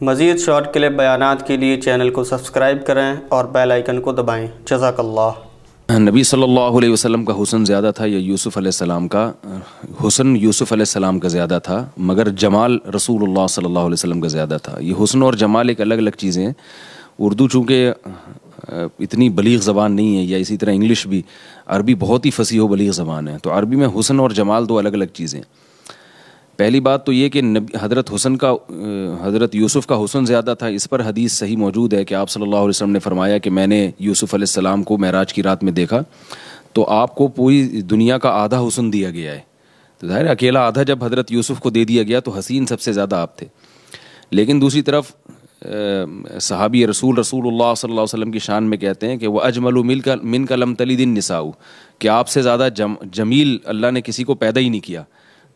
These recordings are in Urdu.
مزید شارٹ کلپ بیانات کے لیے چینل کو سبسکرائب کریں اور بیل آئیکن کو دبائیں۔ جزاک اللہ۔ نبی صلی اللہ علیہ وسلم کا حسن زیادہ تھا یا یوسف علیہ السلام کا؟ حسن یوسف علیہ السلام کا زیادہ تھا، مگر جمال رسول اللہ صلی اللہ علیہ وسلم کا زیادہ تھا۔ یہ حسن اور جمال ایک الگ الگ چیزیں ہیں۔ اردو چونکہ اتنی بلیغ زبان نہیں ہے، یا اسی طرح انگلش بھی، عربی بہت ہی فصیح و بلیغ زبان ہے، تو عربی میں حسن اور جمال دو الگ الگ چیزیں ہیں۔ پہلی بات تو یہ کہ حضرت یوسف کا حسن زیادہ تھا، اس پر حدیث صحیح موجود ہے کہ آپ صلی اللہ علیہ وسلم نے فرمایا کہ میں نے یوسف علیہ السلام کو معراج کی رات میں دیکھا تو آپ کو پوری دنیا کا آدھا حسن دیا گیا ہے، تو ظاہر اکیلا آدھا جب حضرت یوسف کو دے دیا گیا تو حسین سب سے زیادہ آپ تھے۔ لیکن دوسری طرف صحابی رسول اللہ صلی اللہ علیہ وسلم کی شان میں کہتے ہیں کہ وہ اجمل من کا لم تلد النساء، کہ آپ سے زیادہ جمیل اللہ نے کسی کو پیدا ہی نہیں کیا۔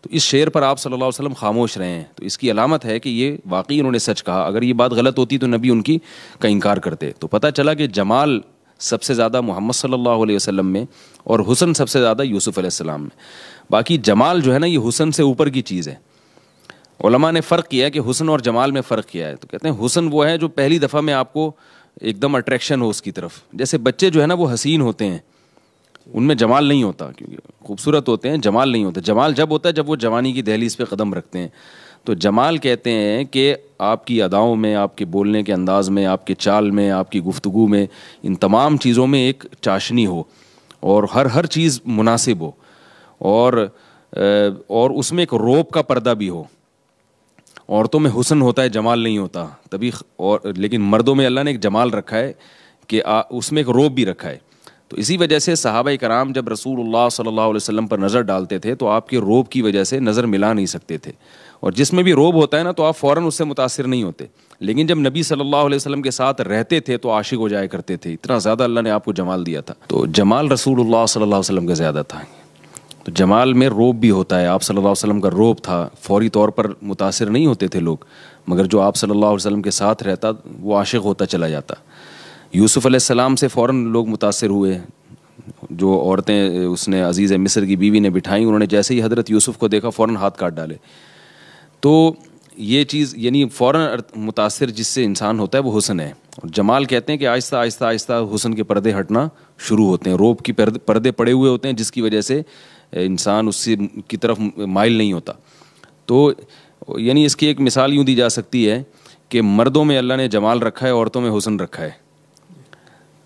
تو اس شعر پر آپ صلی اللہ علیہ وسلم خاموش رہے ہیں، تو اس کی علامت ہے کہ یہ واقعی انہوں نے سچ کہا۔ اگر یہ بات غلط ہوتی تو نبی ان کی کا انکار کرتے۔ تو پتہ چلا کہ جمال سب سے زیادہ محمد صلی اللہ علیہ وسلم میں اور حسن سب سے زیادہ یوسف علیہ السلام میں۔ باقی جمال جو ہے نا، یہ حسن سے اوپر کی چیز ہے۔ علماء نے فرق کیا ہے کہ حسن اور جمال میں فرق کیا ہے، تو کہتے ہیں حسن وہ ہے جو پہلی دفعہ میں آپ کو ایک دم اٹریکشن ہو اس کی طرف۔ جیسے بچے جو ہے نا وہ حسین ہوتے ہیں، ان میں جمال نہیں ہوتا، کیونکہ خوبصورت ہوتے ہیں، جمال نہیں ہوتا۔ جمال جب ہوتا ہے جب وہ جوانی کی دہلیز پہ قدم رکھتے ہیں۔ تو جمال کہتے ہیں کہ آپ کی اداؤں میں، آپ کے بولنے کے انداز میں، آپ کے چال میں، آپ کی گفتگو میں، ان تمام چیزوں میں ایک چاشنی ہو اور ہر چیز مناسب ہو، اور اس میں ایک روب کا پردہ بھی ہو۔ عورتوں میں حسن ہوتا ہے، جمال نہیں ہوتا تبھی، لیکن مردوں میں اللہ نے ایک جمال رکھا ہے کہ اس میں ایک روب بھی رکھا ہے۔ تو اسی وجہ سے صحابہ کرام جب رسول اللہ صلی اللہ علیہ وسلم پر نظر ڈالتے تھے تو آپ کے روب کی وجہ سے نظر ملا نہیں سکتے تھے، اور جس میں بھی روب ہوتا ہے نا تو آپ فوراً اس سے متاثر نہیں ہوتے۔ لیکن جب نبی صلی اللہ علیہ وسلم کے ساتھ رہتے تھے تو عاشق ہو جایا کرتے تھے، اتنا زیادہ اللہ نے آپ کو جمال دیا تھا۔ تو جمال رسول اللہ صلی اللہ علیہ وسلم کا زیادہ تھا۔ تو جمال میں روب بھی ہوتا ہے، آپ صلی اللہ علیہ وسلم کا روب تھا، فوری طور پر متاثر نہیں ہوتے تھے لوگ، مگر جو آپ صلی اللہ علیہ وسلم کے ساتھ رہتا وہ عاشق ہوتا چلا جاتا۔ یوسف علیہ السلام سے فوراً لوگ متاثر ہوئے۔ جو عورتیں اس نے عزیز مصر کی بیوی نے بٹھائیں، انہوں نے جیسے ہی حضرت یوسف کو دیکھا فوراً ہاتھ کاٹ ڈالے۔ تو یہ چیز یعنی فوراً متاثر جس سے انسان ہوتا ہے وہ حسن ہے۔ اور جمال کہتے ہیں کہ آہستہ آہستہ آہستہ حسن کے پردے ہٹنا شروع ہوتے ہیں، روب کی پردے پڑے ہوئے ہوتے ہیں جس کی وجہ سے انسان اس کی طرف مائل نہیں ہوتا۔ تو یعنی اس کی ایک مثال یوں دی جا سکتی ہے کہ مردوں میں اللہ نے جمال رکھا ہے، عورتوں میں حسن رکھا ہے،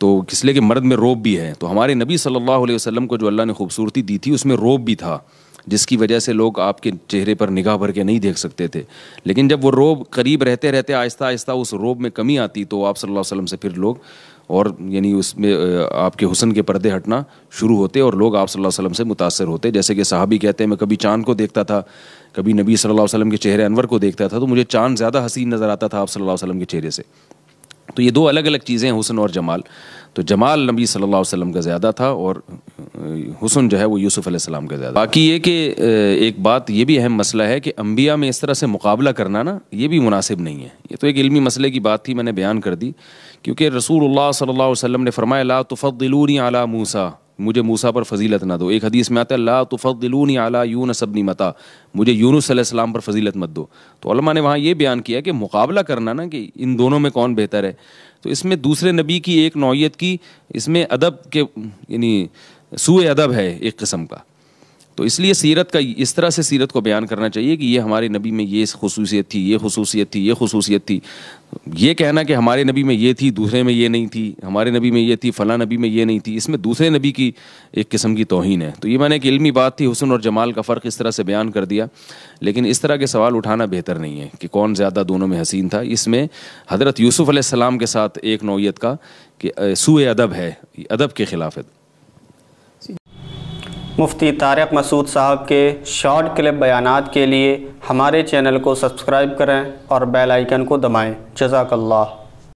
تو اس لیے کہ مرد میں روب بھی ہے۔ تو ہمارے نبی صلی اللہ علیہ وسلم کو جو اللہ نے خوبصورتی دی تھی اس میں روب بھی تھا، جس کی وجہ سے لوگ آپ کے چہرے پر نگاہ بھر کے نہیں دیکھ سکتے تھے۔ لیکن جب وہ روب قریب رہتے رہتے آہستہ آہستہ اس روب میں کمی آتی تو آپ صلی اللہ علیہ وسلم سے پھر لوگ اور یعنی اس میں آپ کے حسن کے پردے ہٹنا شروع ہوتے اور لوگ آپ صلی اللہ علیہ وسلم سے متاثر ہوتے۔ جیسے کہ صحابی کہتے ہیں میں کبھی چاند کو دیکھتا تھا، کبھی نبی صلی اللہ علیہ وسلم کے چہرے انور کو دیکھتا تھا تو مجھے چاند زیادہ حسین نظر آتا تھا آپ صلی اللہ علیہ وسلم کے چہرے سے۔ تو یہ دو الگ الگ چیزیں ہیں، حسن اور جمال۔ تو جمال نبی صلی اللہ علیہ وسلم کا زیادہ تھا اور حسن جو ہے وہ یوسف علیہ السلام کا زیادہ۔ باقی یہ کہ ایک بات یہ بھی اہم مسئلہ ہے کہ انبیاء میں اس طرح سے مقابلہ کرنا نا یہ بھی مناسب نہیں ہے۔ یہ تو ایک علمی مسئلے کی بات تھی، میں نے بیان کر دی، کیونکہ رسول اللہ صلی اللہ علیہ وسلم نے فرمایا لا تفضلونی علی موسیٰ، مجھے موسیٰ پر فضیلت نہ دو۔ ایک حدیث میں آتا ہے لا تفضلونی علی یونس ابن متی، مجھے یونس علیہ السلام پر فضیلت مت دو۔ تو علماء نے وہاں یہ بیان کیا کہ مقابلہ کرنا نا کہ ان دونوں میں کون بہتر ہے، تو اس میں دوسرے نبی کی ایک نوعیت کی اس میں ادب کے یعنی سوء ادب ہے ایک قسم کا۔ تو اس لیے سیرت کا اس طرح سے سیرت کو بیان کرنا چاہیے کہ یہ ہمارے نبی میں یہ خصوصیت تھی، یہ خصوصیت تھی، یہ خصوصیت تھی۔ یہ کہنا کہ ہمارے نبی میں یہ تھی دوسرے میں یہ نہیں تھی، ہمارے نبی میں یہ تھی فلاں نبی میں یہ نہیں تھی، اس میں دوسرے نبی کی ایک قسم کی توہین ہے۔ تو یہ میں نے ایک علمی بات تھی، حسن اور جمال کا فرق اس طرح سے بیان کر دیا، لیکن اس طرح کے سوال اٹھانا بہتر نہیں ہے کہ کون زیادہ دونوں میں حسین تھا۔ اس میں حضرت یوسف علیہ السلام کے ساتھ ایک نوعیت کا کہ سوء ادب ہے، ادب کے خلاف ہے۔ مفتی طارق مسعود صاحب کے شارٹ کلپ بیانات کے لیے ہمارے چینل کو سبسکرائب کریں اور بیل آئیکن کو دبائیں۔ جزاک اللہ۔